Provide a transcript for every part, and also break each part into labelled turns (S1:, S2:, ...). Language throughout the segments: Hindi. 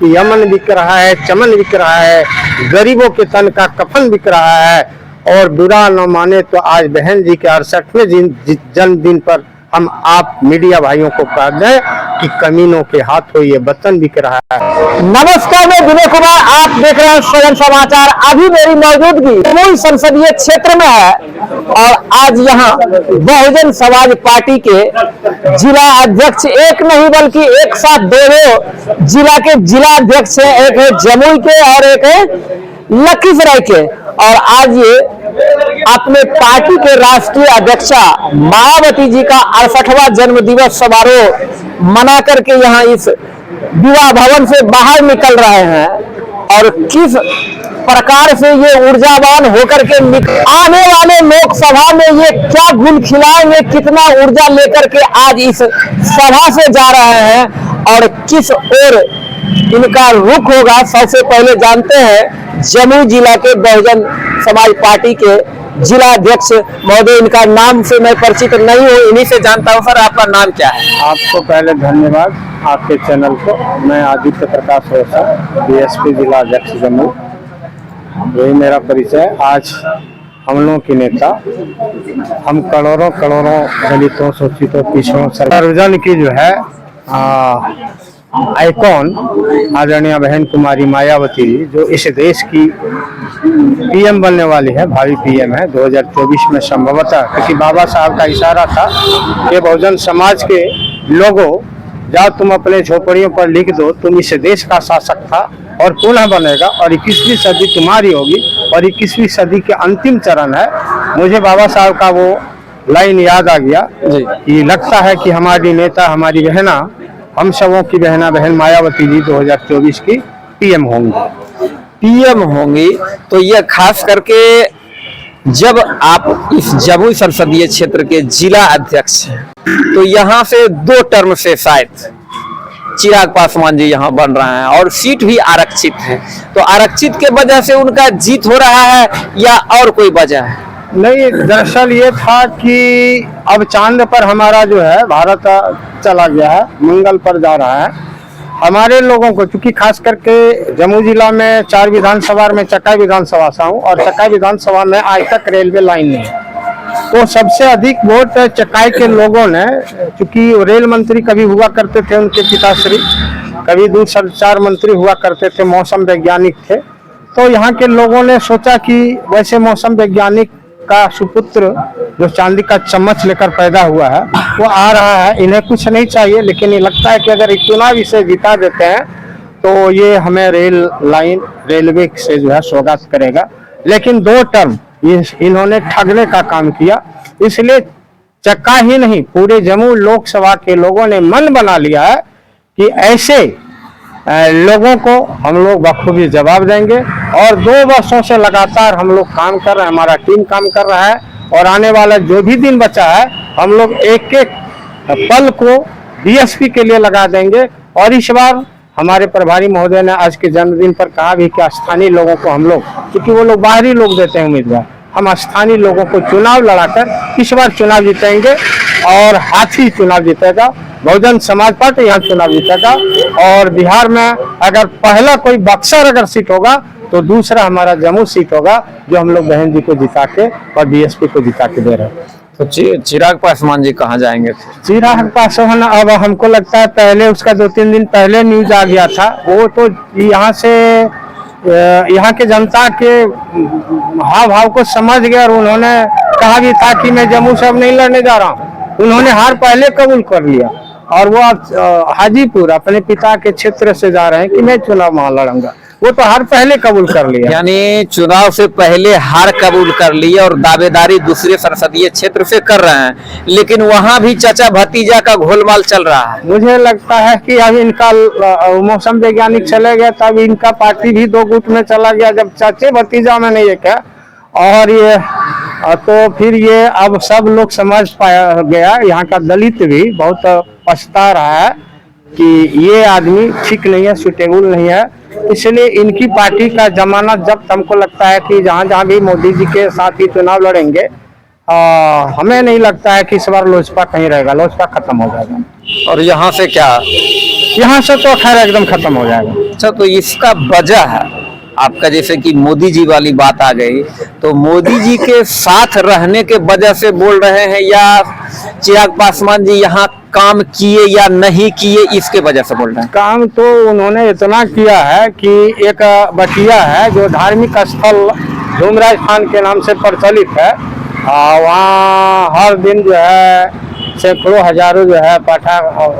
S1: की अमन बिक रहा है, चमन बिक रहा है, गरीबों के तन का कफन बिक रहा है। और बुरा न माने तो आज बहन जी के 68वें जन्मदिन पर हम आप मीडिया भाइयों को कह दें कि कमीनों के हाथों ये वतन बिक रहा है।
S2: नमस्कार, मैं विनय कुमार, आप देख रहे हैं स्वयं समाचार। अभी मेरी मौजूदगी जमुई संसदीय क्षेत्र में है और आज यहाँ बहुजन समाज पार्टी के जिला अध्यक्ष एक नहीं बल्कि एक साथ दो जिला के जिला अध्यक्ष हैं, एक है जमुई के और एक है लखीसराय के। और आज ये अपने पार्टी के राष्ट्रीय अध्यक्षा मायावती जी का 68वां जन्म दिवस समारोह मना करके यहाँ इस विवाह भवन से बाहर निकल रहे हैं। और किस प्रकार से ये ऊर्जावान होकर के आने वाले लोकसभा में ये क्या गुल खिलाएंगे, कितना ऊर्जा लेकर के आज इस सभा से जा रहे हैं और किस ओर इनका रुख होगा, सबसे पहले जानते हैं जमुई जिला के बहुजन समाज पार्टी के जिला अध्यक्ष महोदय। इनका नाम से मैं परिचित नहीं हूँ, इन्हीं से जानता हूँ। सर, आपका नाम क्या है?
S1: आपको पहले धन्यवाद, आपके चैनल को। मैं आदित्य प्रकाश ओसा, बीएसपी जिला अध्यक्ष जमुई, यही मेरा परिचय। आज हम लोगों की नेता, हम करोड़ों दलितों, शोषितों, पिछड़ों, सर्वजन की जो है आइकॉन आदरणीय बहन कुमारी मायावती जी, जो इस देश की पीएम बनने वाली है, भावी पीएम है 2024 में संभवतः, क्योंकि बाबा साहब का इशारा था कि बहुजन समाज के लोगों, जाओ तुम अपने झोपड़ियों पर लिख दो, तुम इस देश का शासक था और पुनः बनेगा और 21वीं सदी तुम्हारी होगी। और 21वीं सदी के अंतिम चरण है। मुझे बाबा साहब का वो लाइन याद आ गया कि लगता है कि हमारी नेता, हमारी बहना, हम सबों की बहन मायावती जी 2024 की पीएम होंगी।
S2: तो ये खास करके जब आप इस जमुई संसदीय क्षेत्र के जिला अध्यक्ष हैं, तो यहाँ से 2 टर्म से शायद चिराग पासवान जी यहाँ बन रहे हैं और सीट भी आरक्षित है। तो आरक्षित के वजह से उनका जीत हो रहा है या और कोई वजह है?
S1: नहीं, दरअसल ये था कि अब चांद पर हमारा जो है भारत चला गया है, मंगल पर जा रहा है। हमारे लोगों को, चूंकि खास करके जमुई जिला में 4 विधानसभा में चकाई विधानसभा से हूँ और चकाई विधानसभा में आज तक रेलवे लाइन नहीं है, तो सबसे अधिक वोट चकाई के लोगों ने, चूंकि रेल मंत्री कभी हुआ करते थे उनके पिताश्री, कभी दूरसंचार मंत्री हुआ करते थे, मौसम वैज्ञानिक थे, तो यहाँ के लोगों ने सोचा कि वैसे मौसम वैज्ञानिक का सुपुत्र जो चांदी का चम्मच लेकर पैदा हुआ है वो आ रहा है, इन्हें कुछ नहीं चाहिए, लेकिन ये लगता है कि अगर एक चुनाव इसे जिता देते हैं तो ये हमें रेल लाइन, रेलवे से जो है स्वागत करेगा। लेकिन 2 टर्म इन्होंने ठगने का काम किया, इसलिए चक्का ही नहीं पूरे जमुई लोकसभा के लोगों ने मन बना लिया है कि ऐसे लोगों को हम लोग बखूबी जवाब देंगे। और 2 वर्षों से लगातार हम लोग काम कर रहे हैं, हमारा टीम काम कर रहा है और आने वाला जो भी दिन बचा है हम लोग एक एक पल को बीएसपी के लिए लगा देंगे। और इस बार हमारे प्रभारी महोदय ने आज के जन्मदिन पर कहा भी कि स्थानीय लोगों को हम लोग, क्योंकि वो लोग बाहरी लोग देते हैं उम्मीदवार, हम स्थानीय लोगों को चुनाव लड़ाकर इस बार चुनाव जीतेंगे और हाथी चुनाव जीतेगा, बहुजन समाज पार्टी यहाँ चुनाव जीतेगा। और बिहार में अगर पहला कोई बक्सर अगर सीट होगा तो दूसरा हमारा जमुई सीट होगा, जो हम लोग बहन जी को जिता के और बीएसपी को जिता के दे रहे हैं।
S2: तो चिराग पासवान जी कहाँ जाएंगे?
S1: चिराग पासवान, अब हमको लगता है पहले उसका 2-3 दिन पहले न्यूज आ गया था, वो तो यहाँ से यहाँ के जनता के हाव भाव को समझ गया और उन्होंने कहा भी था कि मैं जम्मू से अब नहीं लड़ने जा रहा हूँ। उन्होंने हार पहले कबूल कर लिया और वो अब हाजीपुर अपने पिता के क्षेत्र से जा रहे हैं कि मैं चुनाव वहां लड़ूंगा। वो तो हार पहले कबूल कर लिया,
S2: यानी चुनाव से पहले हार कबूल कर ली और दावेदारी दूसरे संसदीय क्षेत्र से कर रहे हैं, लेकिन वहां भी चाचा भतीजा का घोलमाल चल रहा है।
S1: मुझे लगता है कि अब इनका मौसम वैज्ञानिक चले गए तब इनका पार्टी भी 2 गुट में चला गया, जब चाचे भतीजा में नहीं है क्या। और ये तो फिर ये अब सब लोग समझ पाया गया, यहाँ का दलित भी बहुत पछता रहा है कि ये आदमी ठीक नहीं है, सुटेबल नहीं है। इसलिए इनकी पार्टी का जमानत जब्त हमको लगता है कि जहाँ जहाँ भी मोदी जी के साथ ही चुनाव लड़ेंगे, हमें नहीं लगता है कि इस बार लोजपा कहीं रहेगा, लोजपा खत्म हो जाएगा।
S2: और यहाँ से क्या?
S1: यहाँ से तो खैर एकदम खत्म हो जाएगा।
S2: अच्छा, तो इसका वजह है आपका, जैसे कि मोदी जी वाली बात आ गई, तो मोदी जी के साथ रहने के वजह से बोल रहे हैं, या चिराग पासवान जी यहाँ काम किए या नहीं किए इसके वजह से बोल रहे हैं?
S1: काम तो उन्होंने इतना किया है कि एक बटिया है जो धार्मिक स्थल झुमराज खान के नाम से प्रचलित है, वहाँ हर दिन जो है सैकड़ों हजारों जो है पाठा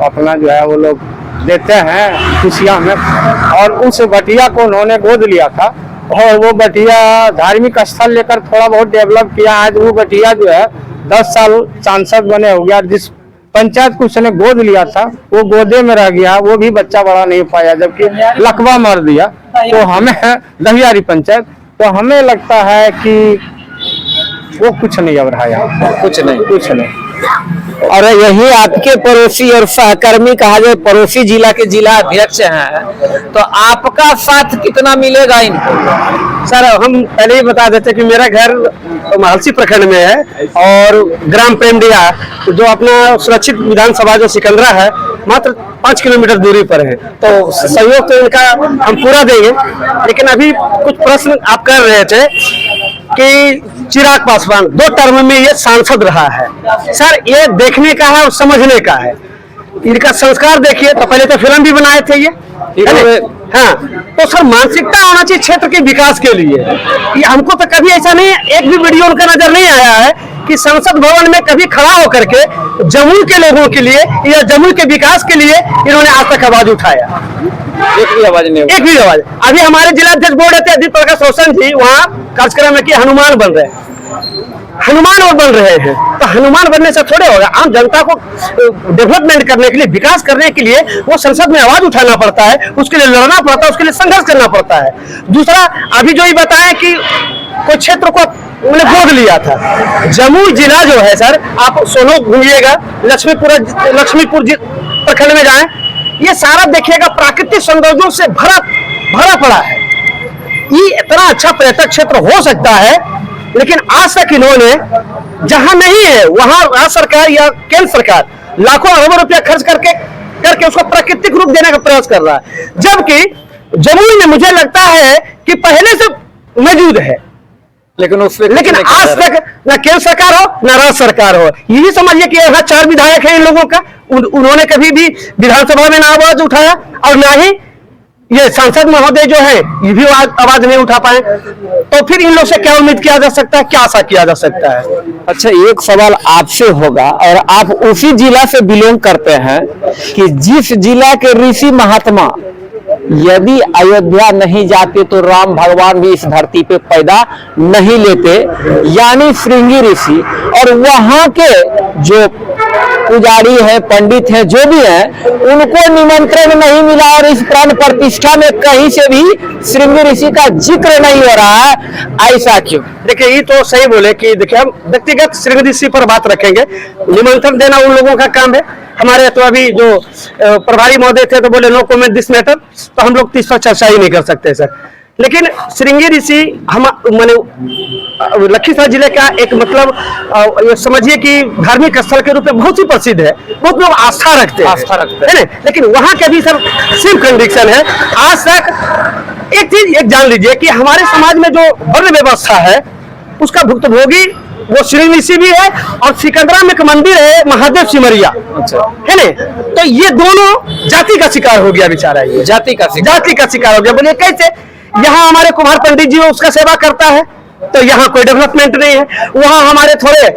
S1: अपना जो है वो लोग देते हैं खुशियाँ में, और उस बटिया को उन्होंने गोद लिया था और वो बटिया धार्मिक स्थल लेकर थोड़ा बहुत डेवलप किया। आज वो बटिया जो है 10 साल सांसद बने हो गया, जिस पंचायत को उसने गोद लिया था वो गोदे में रह गया, वो भी बच्चा बड़ा नहीं पाया, जबकि लकवा मार दिया। तो हमें दहियारी पंचायत, तो हमें लगता है कि वो कुछ नहीं अब रहा यहाँ, कुछ नहीं।
S2: और यही आपके पड़ोसी और सहकर्मी कहा जाए पड़ोसी जिला के जिला अध्यक्ष हैं, तो आपका साथ कितना मिलेगा इनको?
S3: सर हम पहले ही बता देते कि मेरा घर महलसी प्रखंड में है और ग्राम प्रेमडिया जो अपना सुरक्षित विधानसभा जो सिकंदरा है मात्र 5 किलोमीटर दूरी पर है, तो सहयोग तो इनका हम पूरा देंगे। लेकिन अभी कुछ प्रश्न आप कर रहे थे कि चिराग पासवान 2 टर्म में ये सांसद रहा है, सर ये देखने का है और समझने का है। इनका संस्कार देखिए, तो पहले तो फिल्म भी बनाए थे ये, हाँ, तो सर मानसिकता होना चाहिए क्षेत्र के विकास के लिए। ये हमको तो कभी ऐसा नहीं, एक भी वीडियो उनका नजर नहीं आया है कि संसद भवन में कभी खड़ा होकर के जमुई के लोगों के लिए या जमुई के विकास के लिए इन्होंने आज तक आवाज उठाया।
S2: एक भी आवाज नहीं,
S3: एक भी आवाज। अभी हमारे जिलाध्यक्ष बोल रहे थे अदित प्रकाश रोशन जी वहाँ कार्यक्रम में कि हनुमान बन रहे हैं, हनुमान और बन रहे हैं, तो हनुमान बनने से थोड़े होगा। आम जनता को डेवलपमेंट करने के लिए, विकास करने के लिए वो संसद में आवाज उठाना पड़ता है, उसके लिए लड़ना पड़ता है, उसके लिए संघर्ष करना पड़ता है। दूसरा, अभी जो ये बताया कि कोई क्षेत्र को उन्होंने गोद लिया था, जमुई जिला जो है सर, आप सोनो घूमिएगा, लक्ष्मीपुर प्रखंड में जाएं, ये सारा देखिएगा प्राकृतिक सौंदर्यों से भरा पड़ा है। ये इतना अच्छा पर्यटक क्षेत्र हो सकता है, लेकिन आज तक इन्होंने जहां नहीं है वहां राज्य सरकार या केंद्र सरकार लाखों अरबों रुपया खर्च करके उसको प्राकृतिक रूप देने का प्रयास कर रहा है, जबकि जमुई में मुझे लगता है कि पहले से मौजूद है, लेकिन आज तक न केंद्र सरकार हो न राज्य सरकार हो। यही समझिए कि यहाँ 4 विधायक हैं इन लोगों का, उन्होंने कभी भी विधानसभा में ना आवाज उठाया और ना ही ये सांसद महोदय जो है ये भी आवाज नहीं उठा पाए, तो फिर इन लोग से क्या उम्मीद किया जा सकता है, क्या आशा किया जा सकता है?
S2: अच्छा, एक सवाल आपसे होगा, और आप उसी जिला से बिलोंग करते हैं कि जिस जिला के ऋषि महात्मा यदि अयोध्या नहीं जाते तो राम भगवान भी इस धरती पे पैदा नहीं लेते, यानी श्रृंगी ऋषि, और वहां के जो पुजारी हैं, पंडित हैं, जो भी हैं, उनको निमंत्रण नहीं मिला और इस प्राण प्रतिष्ठा में कहीं से भी श्रृंगी ऋषि का जिक्र नहीं हो रहा है, ऐसा क्यों?
S3: देखिए, ये तो सही बोले कि देखिए हम व्यक्तिगत श्रृंगी ऋषि पर बात रखेंगे, निमंत्रण देना उन लोगों का काम है। हमारे तो अभी जो प्रभारी महोदय थे तो बोले नो कमेंट दिस मैटर, तो हम लोग इस पर चर्चा ही नहीं कर सकते सर। लेकिन श्रृंगी ऋषि हम माने लखीसराय जिले का एक मतलब समझिए कि धार्मिक स्थल के रूप में बहुत ही प्रसिद्ध है, बहुत लोग आस्था रखते हैं ना, लेकिन वहाँ के भी सर सेम कंडीशन है। आज तक एक चीज एक जान लीजिए कि हमारे समाज में जो वर्ण व्यवस्था है उसका भुक्तभोगी वो श्रृंगी ऋषि भी है, और सिकंदरा में एक मंदिर है महादेव सिमरिया, है ना, तो ये दोनों जाति का शिकार हो गया बेचारा, ये जाति का शिकार हो गया। बोलिए कैसे? यहाँ हमारे कुमार पंडित जी उसका सेवा करता है, तो यहाँ कोई डेवलपमेंट नहीं है। वहाँ हमारे थोड़े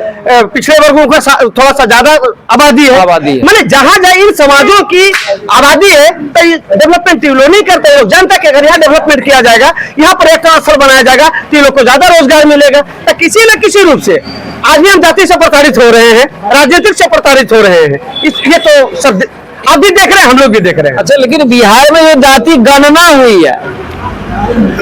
S3: पिछड़े वर्गों का थोड़ा सा ज्यादा आबादी है। मैंने जहाँ जहाँ इन समाजों की आबादी है तो डेवलपमेंट लोग नहीं करते। लोग जानता कि अगर यहाँ डेवलपमेंट किया जाएगा, यहाँ पर्यटन स्थल बनाया जाएगा, तो लोग को ज्यादा रोजगार मिलेगा। तो किसी न किसी रूप से आज भी हम जाति से प्रताड़ित हो रहे हैं, राजनीतिक से प्रताड़ित हो रहे हैं। ये तो सब आप भी देख रहे हैं, हम लोग भी देख रहे हैं।
S2: अच्छा, लेकिन बिहार में ये जाति गणना हुई है,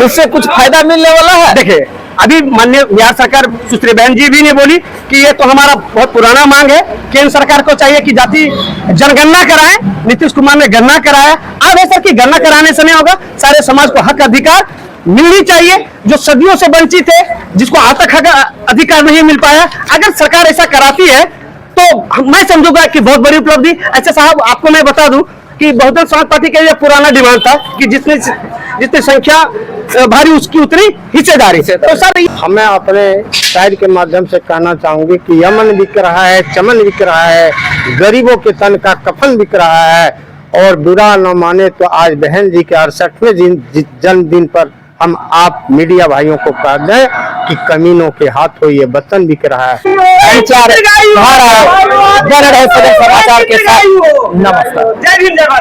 S2: उससे कुछ फायदा मिलने वाला है?
S3: देखिए, अभी माननीय बिहार सरकार सुश्री बहन जी भी ने बोली कि ये तो हमारा बहुत पुराना मांग है, केंद्र सरकार को चाहिए कि जाति जनगणना कराए। नीतीश कुमार ने गणना कराया, अब है सर कि गणना कराने से नहीं होगा, सारे समाज को हक अधिकार मिलनी चाहिए, जो सदियों से वंचित है, जिसको आज तक हक अधिकार नहीं मिल पाया। अगर सरकार ऐसा कराती है तो मैं समझूंगा कि बहुत बड़ी उपलब्धि। ऐसे साहब आपको मैं बता दूं कि बहुजन समाज पार्टी का यह पुराना डिमांड था कि जितनी संख्या भारी उसकी उतनी हिस्सेदारी से। तो सर
S1: हमें अपने शायर के माध्यम से कहना चाहूंगी कि यमन बिक रहा है, चमन बिक रहा है, गरीबों के तन का कफन बिक रहा है। और बुरा न माने तो आज बहन जी के 68वें जन्मदिन पर हम आप मीडिया भाइयों को कह दें कि कमीनों के हाथों ये वतन बिक रहा है।
S2: समाचार के साथ नमस्कार।
S3: जय हिंद जय भारत।